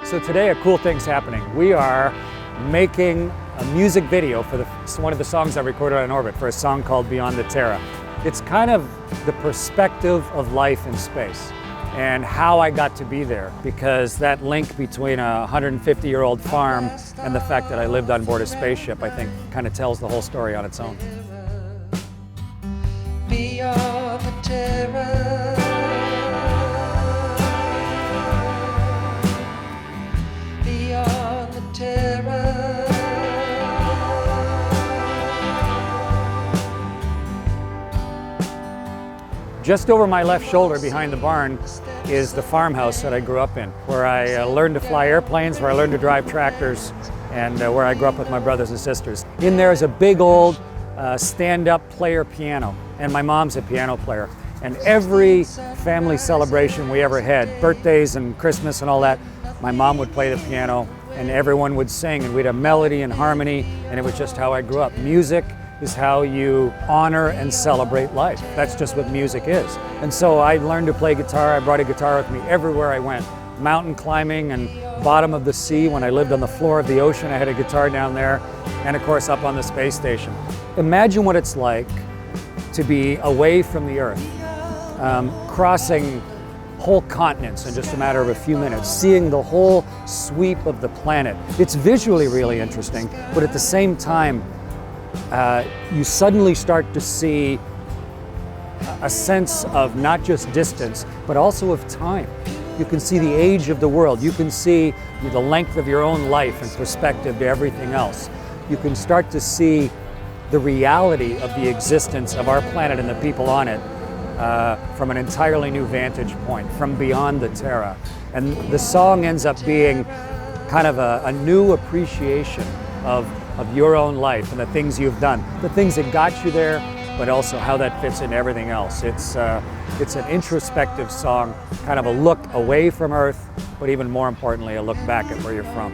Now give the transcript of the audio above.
So today a cool thing's happening. We are making a music video for one of the songs I recorded on Orbit for a song called Beyond the Terra. It's kind of the perspective of life in space and how I got to be there, because that link between a 150-year-old farm and the fact that I lived on board a spaceship, I think, kind of tells the whole story on its own. Beyond the Terra, beyond the Terra. Just over my left shoulder behind the barn is the farmhouse that I grew up in, where I learned to fly airplanes, where I learned to drive tractors, and where I grew up with my brothers and sisters. In there is a big old stand-up player piano, and my mom's a piano player. And every family celebration we ever had, birthdays and Christmas and all that, my mom would play the piano and everyone would sing, and we'd have melody and harmony, and it was just how I grew up. Music is how you honor and celebrate life. That's just what music is. And so I learned to play guitar. I brought a guitar with me everywhere I went. Mountain climbing and bottom of the sea. When I lived on the floor of the ocean, I had a guitar down there. And of course up on the space station. Imagine what it's like to be away from the Earth, crossing whole continents in just a matter of a few minutes, seeing the whole sweep of the planet. It's visually really interesting, but at the same time, you suddenly start to see a sense of not just distance, but also of time. You can see the age of the world. You can see the length of your own life in perspective to everything else. You can start to see the reality of the existence of our planet and the people on it from an entirely new vantage point, from beyond the Terra. And the song ends up being kind of a new appreciation of your own life and the things you've done, the things that got you there, but also how that fits into everything else. It's an introspective song, kind of a look away from Earth, but even more importantly, a look back at where you're from.